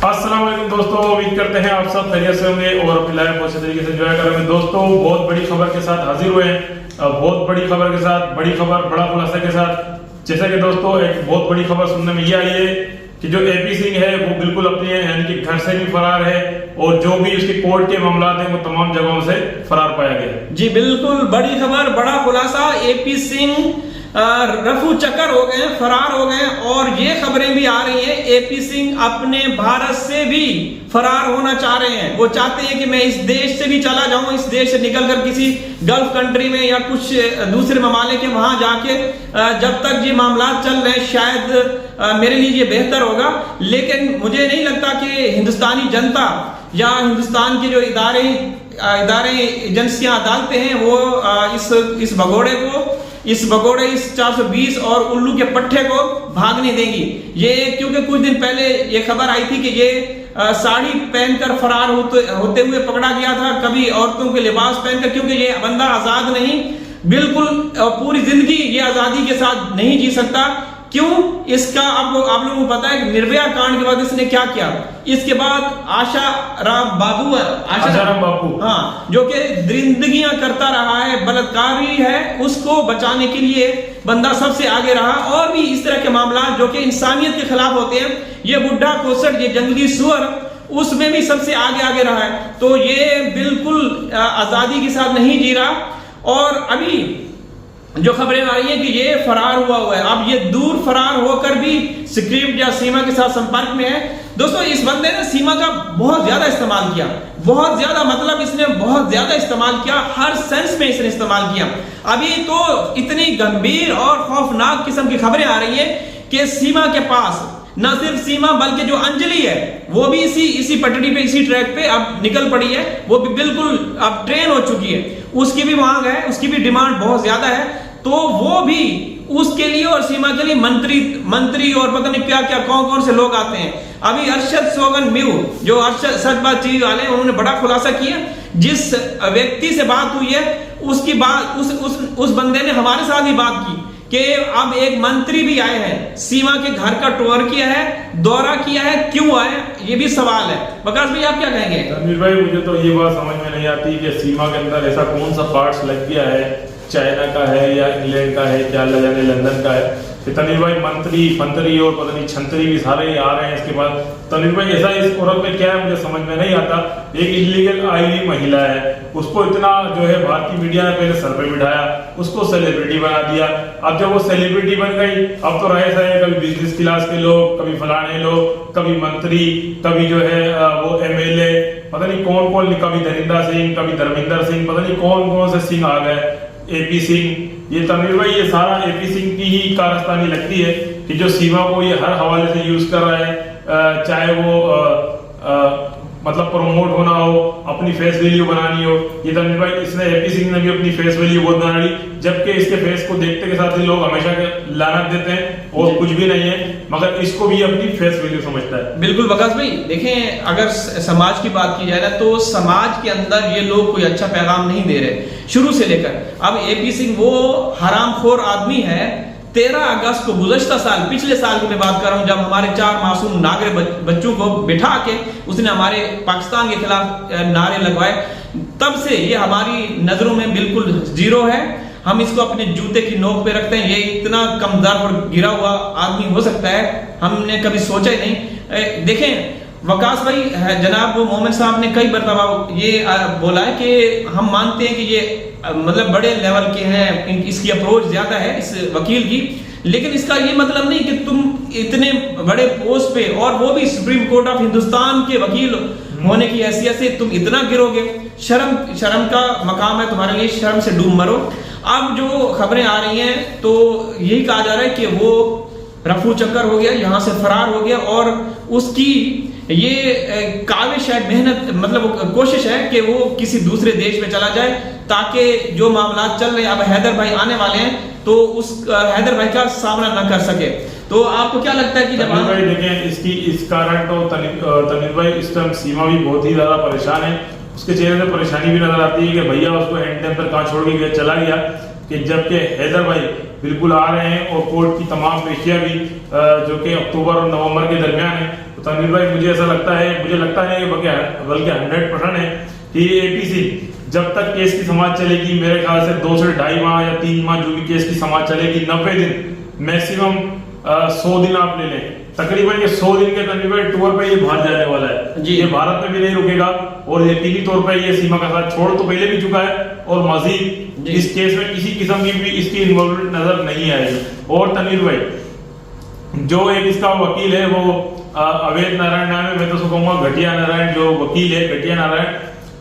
अस्सलाम वालेकुम दोस्तों, उम्मीद करते हैं आप सब खैरियत से होंगे और अपनी लाइफ बहुत अच्छे तरीके से एंजॉय करेंगे। दोस्तों बहुत बड़ी खबर के साथ हाजिर हुए हैं, बहुत बड़ी खबर के साथ, बड़ी खबर बड़ा खुलासा के साथ। जैसा कि दोस्तों एक बहुत बड़ी खबर सुनने में ये आई है कि जो एपी सिंह है वो बिल्कुल अपने यानी कि घर से भी फरार है और जो भी उसके कोर्ट के मामला हैं वो तमाम जगहों से फरार पाया गया। जी बिल्कुल, बड़ी खबर, बड़ा खुलासा। एपी सिंह रफू चक्कर हो गए, फरार हो गए और ये खबरें भी आ रही हैं एपी सिंह अपने भारत से भी फरार होना चाह रहे हैं। वो चाहते हैं कि मैं इस देश से भी चला जाऊं, इस देश से निकलकर किसी गल्फ कंट्री में या कुछ दूसरे ममालिक के वहां जाके जब तक ये मामला चल रहे हैं शायद मेरे लिए ये बेहतर होगा। लेकिन मुझे नहीं लगता कि हिंदुस्तानी जनता या हिंदुस्तान के जो इदारे एजेंसियां, अदालतें हैं वो इस भगोड़े इस 420 और उल्लू के पट्टे को भागने देंगी। ये क्योंकि कुछ दिन पहले ये खबर आई थी कि ये साड़ी पहनकर फरार होते हुए पकड़ा गया था, कभी औरतों के लिबास पहनकर, क्योंकि ये बंदा आजाद नहीं, बिल्कुल पूरी जिंदगी ये आजादी के साथ नहीं जी सकता। क्यों? इसका आप लोगों को पता है निर्भया कांड के बाद इसने क्या किया। इसके बाद आशाराम बापू, हाँ, जो कि दरिंदगियां करता रहा है, बलात्कारी है, उसको बचाने के लिए बंदा सबसे आगे रहा। और भी इस तरह के मामला जो कि इंसानियत के खिलाफ होते हैं, ये बुढ़ा कोसट, ये जंगली सुअर, उसमें भी सबसे आगे रहा है। तो ये बिल्कुल आजादी के साथ नहीं जी रहा। और अभी जो खबरें आ रही है कि ये फरार हुआ है, अब ये दूर फरार होकर भी स्क्रिप्ट या सीमा के साथ संपर्क में है। दोस्तों इस बंदे ने सीमा का बहुत ज्यादा इस्तेमाल किया, बहुत ज्यादा, मतलब इसने बहुत ज्यादा इस्तेमाल किया, हर सेंस में इसने इस्तेमाल किया। अभी तो इतनी गंभीर और खौफनाक किस्म की खबरें आ रही है कि सीमा के पास न सिर्फ सीमा बल्कि जो अंजलि है वो भी इसी पटड़ी पे, इसी ट्रैक पे अब निकल पड़ी है। वो भी बिल्कुल अब ट्रेन हो चुकी है, उसकी भी मांग है, उसकी भी डिमांड बहुत ज्यादा है। तो वो भी उसके लिए और सीमा के लिए मंत्री और पता नहीं क्या क्या कौन से लोग आते हैं। अभी अरशद सोगन म्यू, जो अरशद सच बात चीज वाले, उन्होंने बड़ा खुलासा किया। जिस व्यक्ति से बात हुई है उसकी बात उस बंदे ने हमारे साथ ही बात की कि अब एक मंत्री भी आए हैं, सीमा के घर का टूर किया है, दौरा किया है, क्यों आए ये भी सवाल है। बकास भाई आप क्या कहेंगे? तनवीर भाई मुझे तो ये बात समझ में नहीं आती कि सीमा के अंदर ऐसा कौन सा पार्ट्स लग गया है, चाइना का है या इंग्लैंड का है, क्या अल्लाह जाने लंदन का है। तनवीर भाई मंत्री और पता नहीं छंत्री भी सारे ही आ रहे हैं। इसके बाद तनवीर भाई ऐसा इस औरत में क्या है मुझे समझ में नहीं आता। एक इलीगल आई हुई महिला है, उसको इतना जो है भारतीय मीडिया ने पहले सर पे बिठाया, उसको सेलिब्रिटी बना दिया। अब जब वो सेलिब्रिटी बन गई, अब तो रहे सारे कभी बिजनेस क्लास के लोग, कभी फलाने लोग, कभी मंत्री, कभी जो है वो एमएलए, पता नहीं कौन, कभी धरिंदा सिंह, कभी धर्मेंद्र सिंह, पता नहीं कौन से सिंह आ गए। एपी सिंह, ये तनवीर भाई ये सारा एपी सिंह की ही कारस्तानी लगती है कि जो सीमा को ये हर हवाले से यूज कर रहा है, चाहे वो मतलब प्रमोट होना हो, अपनी फेस वैल्यू बनानी हो। ये तनवीर भाई इसने एपी सिंह ने भी अपनी फेस वैल्यू बहुत बना ली, जबकि इसके फेस को देखते के साथ ही लोग हमेशा लानत देते हैं और कुछ भी नहीं है, मगर इसको भी अपनी फेस वैल्यू समझता है। बिल्कुल बकास भाई, देखें अगर समाज की बात की जाए ना तो समाज के अंदर ये लोग कोई अच्छा पैगाम नहीं दे रहे शुरू से लेकर। अब एपी सिंह वो हरामखोर आदमी है। 13 अगस्त को गुज़श्ता साल, पिछले साल की मैं बात कर रहा हूं, जब हमारे 4 मासूम नागरे बच्चों को बिठा के उसने हमारे पाकिस्तान के खिलाफ नारे लगवाए, तब से ये हमारी नजरों में बिल्कुल जीरो है। हम इसको अपने जूते की नोक पे रखते हैं। ये इतना कमजोर और गिरा हुआ आदमी हो सकता है, हमने कभी सोचा ही नहीं। देखें वकास भाई, जनाब मोमिन साहब ने कई मरतबा ये बोला है कि हम मानते हैं कि ये मतलब बड़े लेवल के हैं, इसकी अप्रोच ज्यादा है इस वकील की, लेकिन इसका ये मतलब नहीं कि तुम इतने बड़े पोस्ट पे और वो भी सुप्रीम कोर्ट ऑफ हिंदुस्तान के वकील होने की हैसियत से तुम इतना गिरोगे। शर्म का मकाम है तुम्हारे लिए, शर्म से डूब मरो। अब जो खबरें आ रही हैं तो यही कहा जा रहा है कि वो रफू चक्कर हो गया, यहाँ से फरार हो गया और उसकी ये काविश है, मेहनत, मतलब कोशिश है कि वो किसी दूसरे देश में चला जाए ताकि जो मामला चल रहे हैं, अब हैदर भाई आने वाले हैं तो उस हैदर भाई का सामना न कर सके। तो आपको क्या लगता है कि जब भाई देखें इस कारण तो तनवीर भाई इस टाइम सीमा भी बहुत ही ज्यादा परेशान है। उसके चेहरे पे परेशानी भी नजर आती है कि भैया उसको एंड टाइम पर कहाँ छोड़ के चला गया, कि जबकि हैदर भाई बिल्कुल आ रहे हैं और कोर्ट की तमाम पेशियां भी जो कि अक्टूबर और नवंबर के दरमियान है तो तनवीर भाई मुझे ऐसा लगता है, मुझे लगता है बल्कि 100% है कि एपीसी जब तक केस की समाज चलेगी, मेरे ख्याल से 2 से 2.5 माह या 3 माह जो भी केस की समाज चलेगी, 90 दिन मैक्सिमम 100 दिन आप ले लें, तकरीबन ये 100 दिन के तकरीबन टूर पे ये बाहर जाने वाला है जी। ये भारत में भी नहीं रुकेगा और यकीनी तौर पे ये सीमा का साथ छोड़ तो पहले भी चुका है और मजीद इस केस में किसी किस्म की भी इसकी इन्वॉल्वमेंट नजर नहीं आएगी। और तनवीर भाई जो एक इसका वकील है वो अवैध नारायण नाम है, मैं तो उसको कहूंगा घटिया नारायण, जो वकील है घटिया नारायण,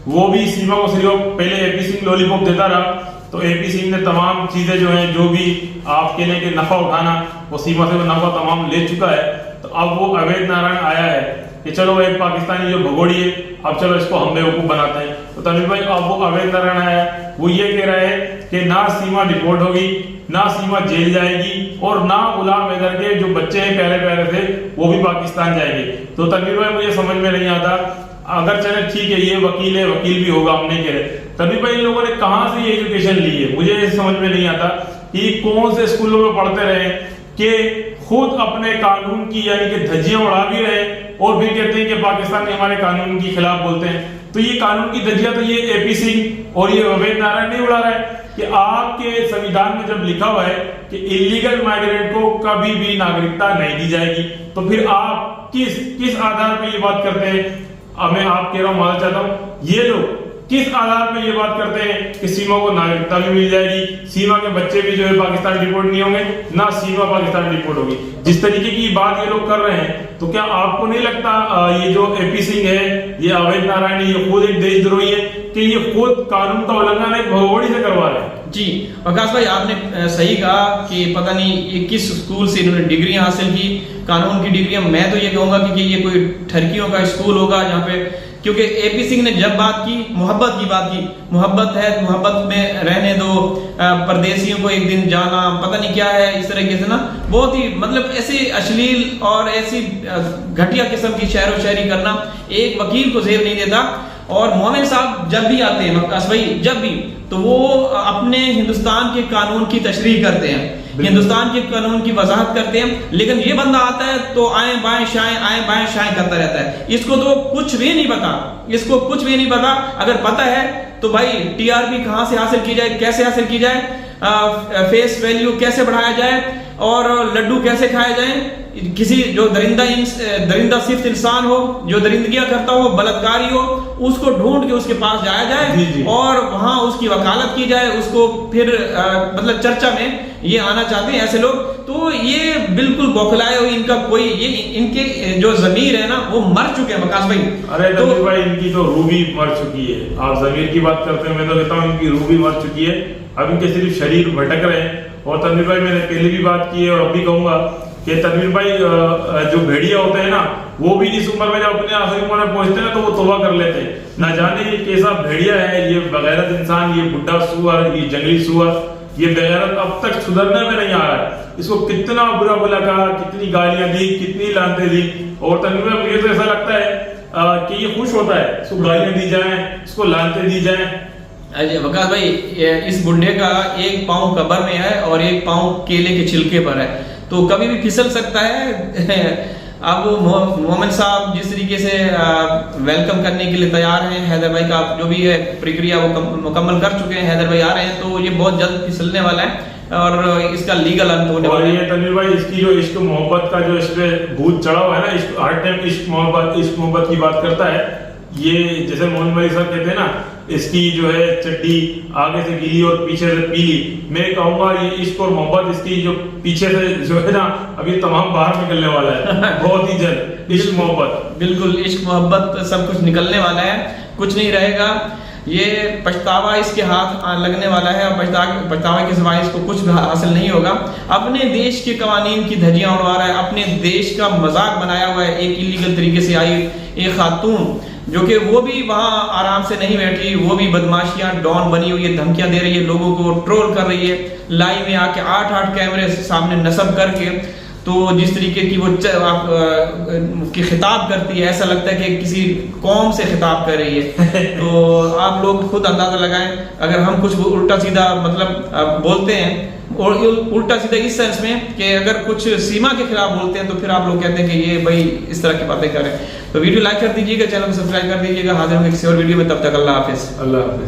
वो भी सीमा को सिर्फ पहले एपी सिंह लॉलीपॉप देता रहा, तो एपी सिंह ने तमाम चीजें जो हैं जो भी आपके लिए के नफा उठाना वो सीमा से वो नफा तमाम ले चुका है। तो अब वो अवैध नारायण आया है कि चलो एक पाकिस्तानी जो भगोड़ी है, अब चलो इसको हम बेवकूफ बनाते हैं। तो तनवीर भाई अब वो अवैध नारायण आया है, वो ये कह रहा है कि ना सीमा डिपोर्ट होगी, ना सीमा जेल जाएगी और ना गुलाम हैदर के जो बच्चे हैं प्यारे प्यारे थे वो भी पाकिस्तान जाएंगे। तो तनवीर भाई मुझे समझ में नहीं आता, अगर चले ठीक है ये वकील है, वकील भी होगा, हम नहीं कह रहे, तनवीर भाई इन लोगों ने कहां से ये एजुकेशन ली है, मुझे समझ में नहीं आता कि कौन से स्कूलों में पढ़ते रहे कि खुद अपने कानून की यानी कि धज्जियां उड़ा भी रहे और फिर कहते हैं कि पाकिस्तान के हमारे कानून के खिलाफ बोलते हैं। तो ये कानून की धज्जियां तो ये एपी सिंह और ये अवैध नारायण नहीं उड़ा रहा है कि आपके संविधान में जब लिखा हुआ है कि इलीगल माइग्रेंट को कभी भी नागरिकता नहीं दी जाएगी, तो फिर आप किस आधार पर ये बात करते हैं? अब मैं आप कह रहा हूं, मानना चाहता हूं, ये लोग किस आधार पर ये बात करते हैं कि सीमा को नागरिकता भी मिल जाएगी, सीमा के बच्चे भी जो है पाकिस्तान डिपोर्ट नहीं होंगे, ना सीमा पाकिस्तान डिपोर्ट होगी। जिस तरीके की बात ये लोग कर रहे हैं, तो क्या आपको नहीं लगता ये जो एपी सिंह है, ये अवैध नारायण, ये खुद एक देशद्रोही है कि ये खुद कानून का उल्लंघन एक भगोड़ी से करवा रहे हैं? जी प्रकाश भाई, आपने सही कहा कि पता नहीं ये किस स्कूल से इन्होंने डिग्री हासिल की, कानून की डिग्री। मैं तो ये कहूंगा कि ये कोई ठरकियों का स्कूल होगा जहाँ पे, क्योंकि एपी सिंह ने जब बात की मोहब्बत की बात की, मोहब्बत है, मोहब्बत में रहने दो, परदेशियों को एक दिन जाना, पता नहीं क्या है, इस तरीके से ना बहुत ही मतलब ऐसे अश्लील और ऐसी घटिया किस्म की शेर व शायरी करना एक वकील को जेब नहीं देता। और मोमिन साहब जब भी आते हैं प्रकाश भाई, जब भी, तो वो अपने हिंदुस्तान के कानून की तशरीह करते हैं, हिंदुस्तान के कानून की वजाहत करते हैं, लेकिन ये बंदा आता है तो आए बाएं शाएं करता रहता है। इसको तो कुछ भी नहीं पता, इसको कुछ भी नहीं पता। अगर पता है तो भाई टीआरपी कहां से हासिल की जाए, कैसे हासिल की जाए, फेस वैल्यू कैसे बढ़ाया जाए और लड्डू कैसे खाए जाए, किसी जो दरिंदा सिर्फ इंसान हो, जो दरिंदगियां करता हो, बलात्कारी हो, उसको ढूंढ के उसके पास जाया जाए और वहां उसकी वकालत की जाए, उसको फिर मतलब चर्चा में ये आना चाहते हैं ऐसे लोग। तो ये बिल्कुल बौखलाए हुए, इनका कोई ये इनके जो जमीर है ना वो मर चुके हैं प्रकाश भाई। अरे तो भाई इनकी तो रूह भी मर चुकी है। आप जमीर की बात करते हैं, मैं तो कहता हूँ इनकी रूह भी मर चुकी है, अब इनके सिर्फ शरीर भटक रहे हैं। और तनवीर भाई मैंने पहले भी बात की है और अब भी कहूंगा कि तनवीर भाई जो भेड़िया होते हैं ना, वो भी इस उम्र में जब अपने आखिरी उम्र में पहुंचते हैं ना तो वो तौबा कर लेते हैं। ना जाने ये कैसा भेड़िया है, ये बगैरत इंसान, ये बुढ़ा सुअर, ये जंगली सुअर, ये बेगैरत अब तक सुधरने में नहीं आ रहा है। इसको कितना बुरा भला कहा, कितनी गालियां दी, कितनी लानतें दी। और तनवीर भाई मुझे तो ऐसा लगता है कि ये खुश होता है, इसको गालियां दी जाए, इसको लानतें दी जाए। अजय वकास भाई, इस बुढ़े का एक पाँव कब्र में है और एक पाँव केले के छिलके पर है, तो कभी भी फिसल सकता है। अब मोहम्मद साहब जिस तरीके से वेलकम करने के लिए तैयार हैं, हैदर भाई का जो भी है प्रक्रिया वो मुकम्मल कर चुके हैं, हैदर भाई आ रहे हैं, तो ये बहुत जल्द फिसलने वाला है और इसका लीगल अंत होने वाला है। ये तनवीर भाई इसकी जो इश्क मोहब्बत का जो इस पे भूत चढ़ा हुआ है ना, हर टाइम इश्क मोहब्बत की बात करता है। ये जैसे मोहन भाई साहब कहते हैं ना, इसकी जो है चड्डी आगे से गीली और पीछे से पीली, मैं कहूंगा ये इश्क और मोहब्बत इसकी जो पीछे से जो है ना अभी तमाम बाहर निकलने वाला है बहुत ही जल्द। इश्क मोहब्बत, बिल्कुल इश्क मोहब्बत सब कुछ निकलने वाला है, कुछ नहीं रहेगा। ये पछतावा इसके हाथ लगने वाला है और पछतावा के सिवाय इसको कुछ भी हासिल नहीं होगा। अपने देश के कवानीन की धज्जियां उड़वा रहा है, अपने देश का मजाक बनाया हुआ है। एक इलीगल तरीके से आई एक खातून जो कि वो भी वहां आराम से नहीं बैठी, वो भी बदमाशियां डॉन बनी हुई है, धमकियां दे रही है, लोगों को ट्रोल कर रही है, लाइव में आके 8 कैमरे सामने नस्ब करके, तो जिस तरीके की वो की खिताब करती है, ऐसा लगता है कि किसी कौम से खिताब कर रही है। तो आप लोग खुद अंदाजा लगाएं, अगर हम कुछ उल्टा सीधा मतलब बोलते हैं और उल्टा सीधा इस सेंस में कि अगर कुछ सीमा के खिलाफ बोलते हैं तो फिर आप लोग कहते हैं कि ये भाई इस तरह की बातें करें। तो वीडियो लाइक कर दीजिएगा, चैनल को सब्सक्राइब कर दीजिएगा। हाजिर होंगे किसी और वीडियो में, तब तक अल्लाह हाफिज। अल्लाह हाफिज।